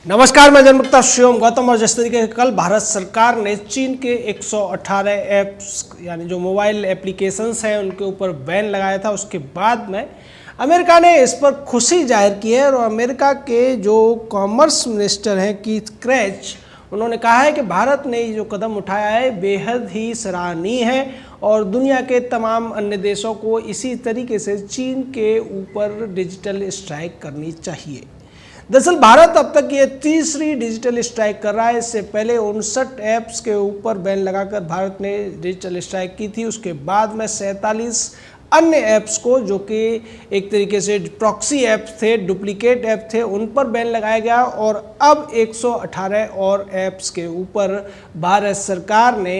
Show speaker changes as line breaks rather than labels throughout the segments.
नमस्कार, मैं जनमुक्ता शिवम गौतम। और जिस तरीके से कल भारत सरकार ने चीन के 118 ऐप्स यानी जो मोबाइल एप्लीकेशंस हैं उनके ऊपर बैन लगाया था, उसके बाद में अमेरिका ने इस पर खुशी जाहिर की है। और अमेरिका के जो कॉमर्स मिनिस्टर हैं कीथ क्रेच, उन्होंने कहा है कि भारत ने ये जो कदम उठाया है बेहद ही सराहनीय है और दुनिया के तमाम अन्य देशों को इसी तरीके से चीन के ऊपर डिजिटल स्ट्राइक करनी चाहिए। दरअसल भारत अब तक ये तीसरी डिजिटल स्ट्राइक कर रहा है। इससे पहले 59 ऐप्स के ऊपर बैन लगाकर भारत ने डिजिटल स्ट्राइक की थी। उसके बाद में 47 अन्य ऐप्स को, जो कि एक तरीके से प्रॉक्सी ऐप्स थे, डुप्लीकेट ऐप थे, उन पर बैन लगाया गया। और अब 118 और ऐप्स के ऊपर भारत सरकार ने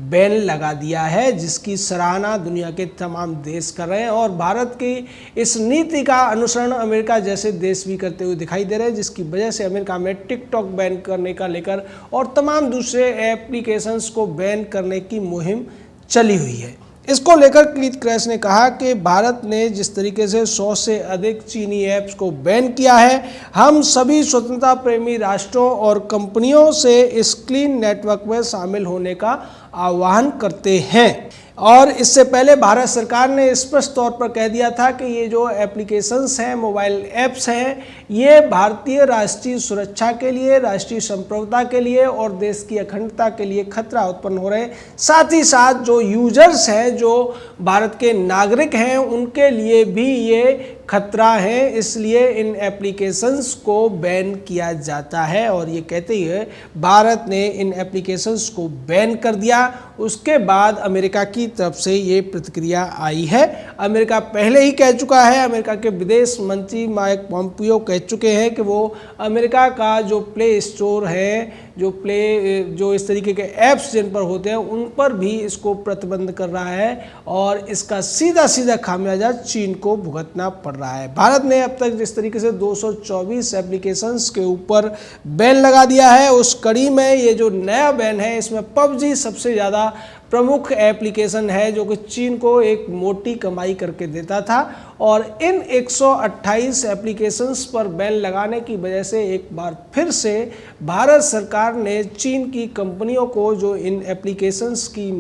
बैन लगा दिया है, जिसकी सराहना दुनिया के तमाम देश कर रहे हैं। और भारत की इस नीति का अनुसरण अमेरिका जैसे देश भी करते हुए दिखाई दे रहे हैं, जिसकी वजह से अमेरिका में टिकटॉक बैन करने का लेकर और तमाम दूसरे एप्लीकेशंस को बैन करने की मुहिम चली हुई है। इसको लेकर कीथ क्रेच ने कहा कि भारत ने जिस तरीके से 100 से अधिक चीनी ऐप्स को बैन किया है, हम सभी स्वतंत्रता प्रेमी राष्ट्रों और कंपनियों से इस क्लीन नेटवर्क में शामिल होने का आह्वान करते हैं। और इससे पहले भारत सरकार ने स्पष्ट तौर पर कह दिया था कि ये जो एप्लीकेशंस हैं, मोबाइल ऐप्स हैं, ये भारतीय राष्ट्रीय सुरक्षा के लिए, राष्ट्रीय संप्रभुता के लिए और देश की अखंडता के लिए खतरा उत्पन्न हो रहे हैं। साथ ही साथ जो यूजर्स हैं, जो भारत के नागरिक हैं, उनके लिए भी ये खतरा है। इसलिए इन एप्लीकेशंस को बैन किया जाता है। और ये कहते हुए भारत ने इन एप्लीकेशंस को बैन कर दिया। उसके बाद अमेरिका की तरफ से ये प्रतिक्रिया आई है। अमेरिका पहले ही कह चुका है, अमेरिका के विदेश मंत्री माइक पॉम्पियो कह चुके हैं कि वो अमेरिका का जो प्ले स्टोर है, जो इस तरीके के ऐप्स जिन पर होते हैं, उन पर भी इसको प्रतिबंध कर रहा है और इसका सीधा सीधा खामियाजा चीन को भुगतना पड़ रहा है। भारत ने अब तक जिस तरीके से 224 एप्लीकेशंस के ऊपर बैन लगा दिया है, उस कड़ी में ये जो नया बैन है, इसमें पबजी सबसे ज़्यादा प्रमुख एप्लीकेशन है, जो कि चीन को एक मोटी कमाई करके देता था। और इन 128 एप्लीकेशंस पर बैन लगाने की वजह से एक बार फिर से भारत सरकार ने चीन की कंपनियों को, जो इन एप्लीकेशंस की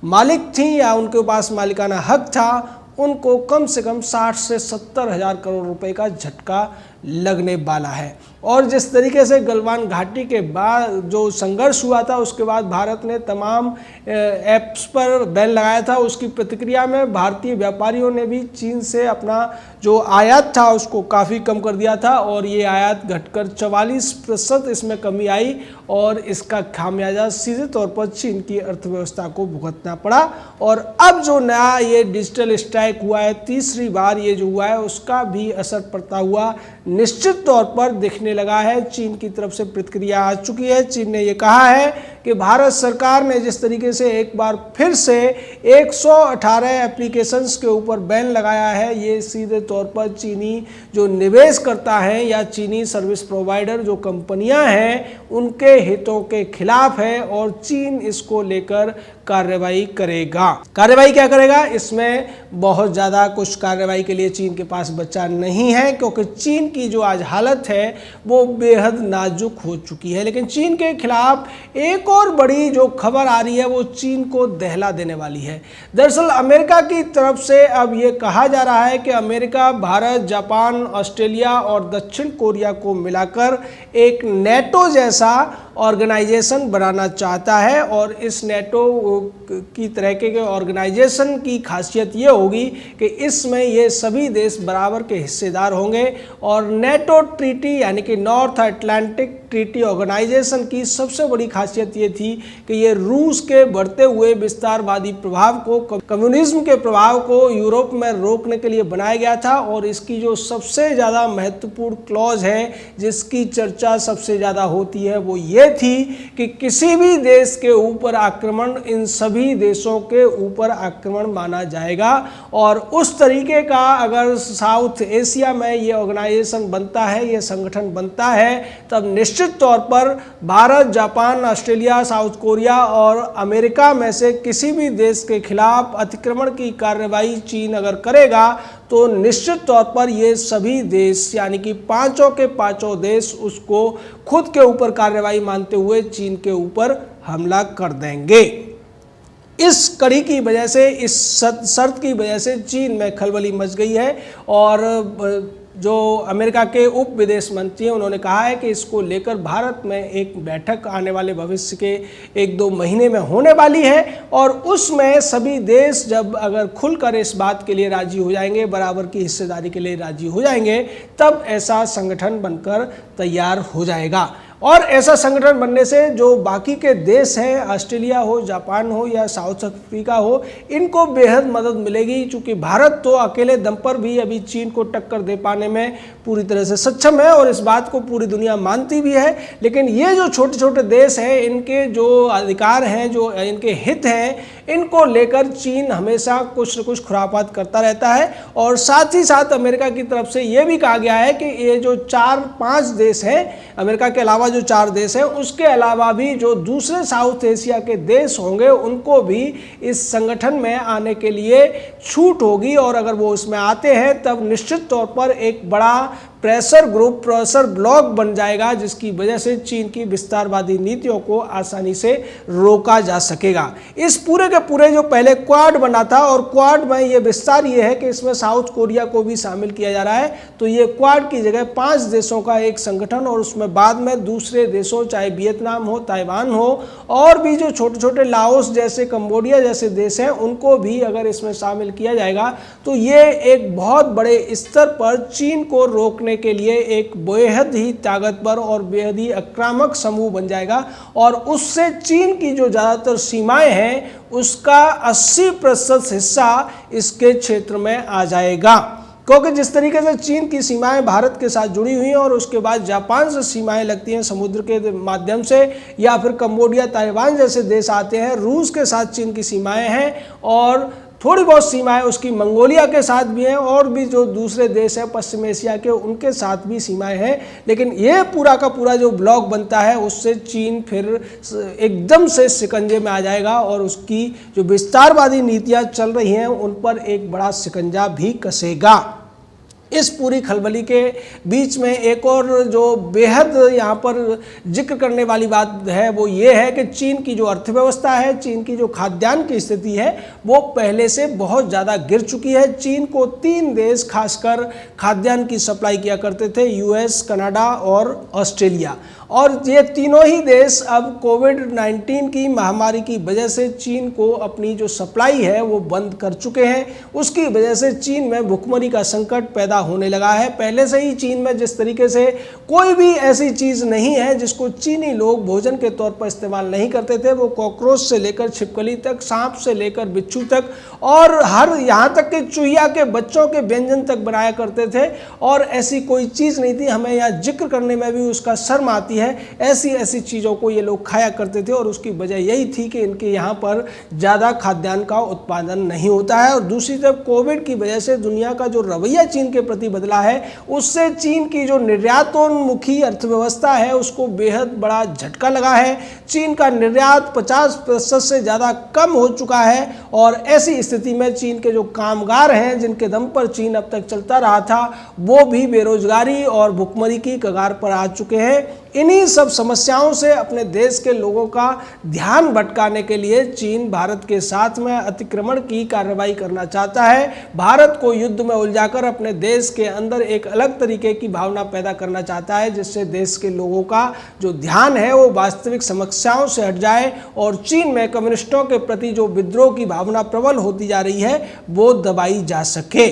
मालिक थी या उनके पास मालिकाना हक था, उनको कम से कम 60 से 70 हज़ार करोड़ रुपए का झटका लगने वाला है। और जिस तरीके से गलवान घाटी के बाद जो संघर्ष हुआ था, उसके बाद भारत ने तमाम ऐप्स पर बैन लगाया था। उसकी प्रतिक्रिया में भारतीय व्यापारियों ने भी चीन से अपना जो आयात था उसको काफ़ी कम कर दिया था और ये आयात घटकर 44% इसमें कमी आई। और इसका खामियाजा सीधे तौर पर चीन की अर्थव्यवस्था को भुगतना पड़ा। और अब जो नया ये डिजिटल स्ट्राइक हुआ है, तीसरी बार ये जो हुआ है, उसका भी असर पड़ता हुआ निश्चित तौर पर दिखने लगा है। चीन की तरफ से प्रतिक्रिया आ चुकी है। चीन ने ये कहा है कि भारत सरकार ने जिस तरीके से एक बार फिर से 118 एप्लीकेशंस के ऊपर बैन लगाया है, ये सीधे तौर पर चीनी जो निवेश करता है या चीनी सर्विस प्रोवाइडर जो कंपनियां हैं, उनके हितों के खिलाफ है और चीन इसको लेकर कार्रवाई करेगा। कार्रवाई क्या करेगा? इसमें बहुत ज़्यादा कुछ कार्रवाई के लिए चीन के पास बचा नहीं है, क्योंकि चीन की जो आज हालत है वो बेहद नाजुक हो चुकी है। लेकिन चीन के खिलाफ एक और बड़ी जो खबर आ रही है, वो चीन को दहला देने वाली है। दरअसल अमेरिका की तरफ से अब ये कहा जा रहा है कि अमेरिका भारत, जापान, ऑस्ट्रेलिया और दक्षिण कोरिया को मिलाकर एक नेटो जैसा ऑर्गेनाइजेशन बनाना चाहता है। और इस नेटो की तरह के ऑर्गेनाइजेशन की खासियत ये होगी कि इसमें ये सभी देश बराबर के हिस्सेदार होंगे। और नेटो ट्रीटी यानी कि नॉर्थ अटलांटिक ट्रीटी ऑर्गेनाइजेशन की सबसे बड़ी खासियत ये थी कि ये रूस के बढ़ते हुए विस्तारवादी प्रभाव को, कम्युनिज्म के प्रभाव को यूरोप में रोकने के लिए बनाया गया था। और इसकी जो सबसे ज़्यादा महत्वपूर्ण क्लॉज है, जिसकी चर्चा सबसे ज़्यादा होती है, वो ये थी कि किसी भी देश के ऊपर आक्रमण इन सभी देशों के ऊपर आक्रमण माना जाएगा। और उस तरीके का अगर साउथ एशिया में ये ऑर्गेनाइजेशन बनता है, ये संगठन बनता है, तब निश्चित तौर पर Bharat, Japan, Australia, south Korea और अमेरिका में से किसी भी देश के खिलाफ अतिक्रमण की कार्रवाई चीन अगर करेगा तो निश्चित तौर पर ये सभी देश यानी कि पांचों के पांचों देश उसको खुद के ऊपर कार्रवाई मानते हुए चीन के ऊपर हमला कर देंगे। इस कड़ी की वजह से, इस शर्त की वजह से चीन में खलबली मच गई है और जो अमेरिका के उप विदेश मंत्री हैं उन्होंने कहा है कि इसको लेकर भारत में एक बैठक आने वाले भविष्य के 1-2 महीने में होने वाली है और उसमें सभी देश जब अगर खुलकर इस बात के लिए राजी हो जाएंगे, बराबर की हिस्सेदारी के लिए राजी हो जाएंगे, तब ऐसा संगठन बनकर तैयार हो जाएगा। और ऐसा संगठन बनने से जो बाकी के देश हैं, ऑस्ट्रेलिया हो, जापान हो या साउथ अफ्रीका हो, इनको बेहद मदद मिलेगी, क्योंकि भारत तो अकेले दम पर भी अभी चीन को टक्कर दे पाने में पूरी तरह से सक्षम है और इस बात को पूरी दुनिया मानती भी है। लेकिन ये जो छोटे छोटे देश हैं, इनके जो अधिकार हैं, जो इनके हित हैं, इनको लेकर चीन हमेशा कुछ न कुछ खुरापात करता रहता है। और साथ ही साथ अमेरिका की तरफ से ये भी कहा गया है कि ये जो 4-5 देश हैं, अमेरिका के अलावा जो 4 देश हैं, उसके अलावा भी जो दूसरे साउथ एशिया के देश होंगे उनको भी इस संगठन में आने के लिए छूट होगी और अगर वो इसमें आते हैं तब निश्चित तौर पर एक बड़ा प्रेशर ग्रुप, प्रेशर ब्लॉक बन जाएगा, जिसकी वजह से चीन की विस्तारवादी नीतियों को आसानी से रोका जा सकेगा। इस पूरे के पूरे जो पहले क्वाड बना था और क्वाड में ये विस्तार ये है कि इसमें साउथ कोरिया को भी शामिल किया जा रहा है, तो ये क्वाड की जगह 5 देशों का एक संगठन और उसमें बाद में दूसरे देशों, चाहे वियतनाम हो, ताइवान हो और भी जो छोटे छोटे लाओस जैसे, कंबोडिया जैसे देश हैं, उनको भी अगर इसमें शामिल किया जाएगा तो ये एक बहुत बड़े स्तर पर चीन को रोकने के लिए एक बेहद ही ताकतवर और बेहद ही आक्रामक समूह बन जाएगा और उससे चीन की जो ज़्यादातर सीमाएं हैं उसका 80% हिस्सा इसके क्षेत्र में आ जाएगा। क्योंकि जिस तरीके से चीन की सीमाएं भारत के साथ जुड़ी हुई हैं और उसके बाद जापान से सीमाएं लगती हैं समुद्र के माध्यम से, या फिर कंबोडिया, ताइवान जैसे देश आते हैं, रूस के साथ चीन की सीमाएं हैं और थोड़ी बहुत सीमाएं उसकी मंगोलिया के साथ भी हैं और भी जो दूसरे देश हैं पश्चिम एशिया के, उनके साथ भी सीमाएं हैं। लेकिन ये पूरा का पूरा जो ब्लॉक बनता है उससे चीन फिर एकदम से शिकंजे में आ जाएगा और उसकी जो विस्तारवादी नीतियां चल रही हैं उन पर एक बड़ा शिकंजा भी कसेगा। इस पूरी खलबली के बीच में एक और जो बेहद यहाँ पर जिक्र करने वाली बात है वो ये है कि चीन की जो अर्थव्यवस्था है, चीन की जो खाद्यान्न की स्थिति है वो पहले से बहुत ज़्यादा गिर चुकी है। चीन को 3 देश खासकर खाद्यान्न की सप्लाई किया करते थे, यूएस, कनाडा और ऑस्ट्रेलिया, और ये तीनों ही देश अब कोविड-19 की महामारी की वजह से चीन को अपनी जो सप्लाई है वो बंद कर चुके हैं। उसकी वजह से चीन में भुखमरी का संकट पैदा होने लगा है। पहले से ही चीन में जिस तरीके से कोई भी ऐसी चीज़ नहीं है जिसको चीनी लोग भोजन के तौर पर इस्तेमाल नहीं करते थे। वो कॉकरोच से लेकर छिपकली तक, सांप से लेकर बिच्छू तक और हर यहाँ तक कि चूहिया के बच्चों के व्यंजन तक बनाया करते थे और ऐसी कोई चीज़ नहीं थी, हमें यहाँ जिक्र करने में भी उसका शर्म आती है। ऐसी ऐसी चीज़ों को ये लोग खाया करते थे और उसकी वजह यही थी कि इनके यहाँ पर ज़्यादा खाद्यान्न का उत्पादन नहीं होता है। और दूसरी तरफ कोविड की वजह से दुनिया का जो रवैया चीन के प्रति बदला है उससे चीन की जो निर्यातोन्मुखी अर्थव्यवस्था है उसको बेहद बड़ा झटका लगा है। चीन का निर्यात 50% से ज़्यादा कम हो चुका है और ऐसी स्थिति में चीन के जो कामगार हैं जिनके दम पर चीन अब तक चलता रहा था वो भी बेरोजगारी और भुखमरी की कगार पर आ चुके हैं। इन्हीं सब समस्याओं से अपने देश के लोगों का ध्यान भटकाने के लिए चीन भारत के साथ में अतिक्रमण की कार्रवाई करना चाहता है। भारत को युद्ध में उलझाकर अपने देश के अंदर एक अलग तरीके की भावना पैदा करना चाहता है जिससे देश के लोगों का जो ध्यान है वो वास्तविक समस्याओं से हट जाए और चीन में कम्युनिस्टों के प्रति जो विद्रोह की भावना प्रबल होती जा रही है वो दबाई जा सके।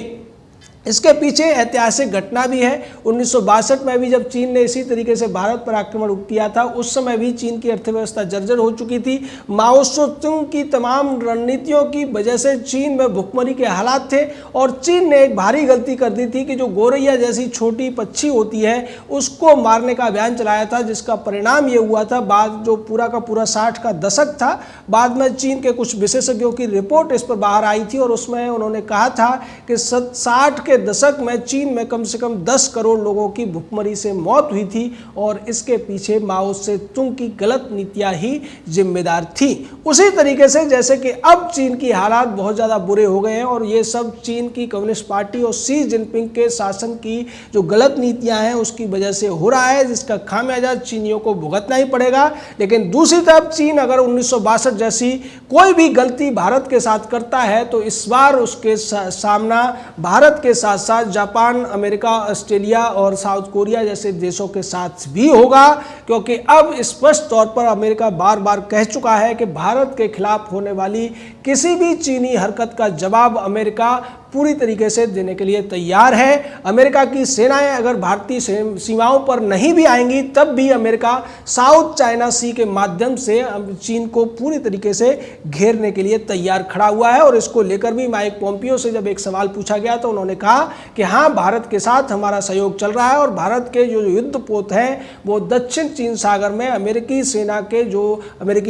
इसके पीछे ऐतिहासिक घटना भी है। 1962 में भी जब चीन ने इसी तरीके से भारत पर आक्रमण किया था उस समय भी चीन की अर्थव्यवस्था जर्जर हो चुकी थी। माओ त्से-तुंग की तमाम रणनीतियों की वजह से चीन में भुखमरी के हालात थे और चीन ने एक भारी गलती कर दी थी कि जो गौरैया जैसी छोटी पक्षी होती है उसको मारने का अभियान चलाया था, जिसका परिणाम ये हुआ था बाद जो पूरा का पूरा 60 का दशक था, बाद में चीन के कुछ विशेषज्ञों की रिपोर्ट इस पर बाहर आई थी और उसमें उन्होंने कहा था कि 60 के दशक में चीन में कम से कम 10 करोड़ लोगों की भुखमरी से मौत हुई थी और इसके पीछे माओ से तुंग की गलत नीतियां ही जिम्मेदार थी। उसी तरीके से जैसे कि अब चीन की हालात बहुत ज़्यादा बुरे हो गए हैं और ये सब चीन की कम्युनिस्ट पार्टी और शी जिनपिंग के शासन की जो गलत नीतियां हैं उसकी वजह से हो रहा है, जिसका खामियाजा चीनियों को भुगतना ही पड़ेगा। लेकिन दूसरी तरफ चीन अगर 1962 जैसी कोई भी गलती भारत के साथ करता है तो इस बार उसके सामना भारत के साथ साथ जापान, अमेरिका, ऑस्ट्रेलिया और साउथ कोरिया जैसे देशों के साथ भी होगा, क्योंकि अब स्पष्ट तौर पर अमेरिका बार बार कह चुका है कि भारत के खिलाफ होने वाली किसी भी चीनी हरकत का जवाब अमेरिका पूरी तरीके से देने के लिए तैयार है। अमेरिका की सेनाएं अगर भारतीय सीमाओं पर नहीं भी आएंगी तब भी अमेरिका साउथ चाइना सी के माध्यम से चीन को पूरी तरीके से घेरने के लिए तैयार खड़ा हुआ है। और इसको लेकर भी माइक पोम्पियो से जब एक सवाल पूछा गया तो उन्होंने कहा कि हाँ, भारत के साथ हमारा सहयोग चल रहा है और भारत के जो युद्धपोत हैं वो दक्षिण चीन सागर में अमेरिकी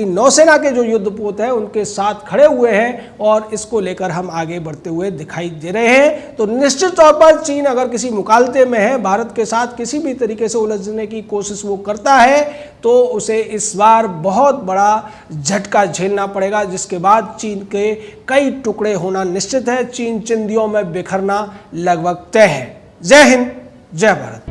नौसेना के जो युद्धपोत हैं उनके साथ खड़े हुए हैं और इसको लेकर हम आगे बढ़ते हुए दिखाई दे रहे हैं। तो निश्चित तौर पर चीन अगर किसी मुकालते में है, भारत के साथ किसी भी तरीके से उलझने की कोशिश वो करता है तो उसे इस बार बहुत बड़ा झटका झेलना पड़ेगा, जिसके बाद चीन के कई टुकड़े होना निश्चित है। चीन चिंदियों में बिखरना लगभग तय है। जय हिंद, जय भारत।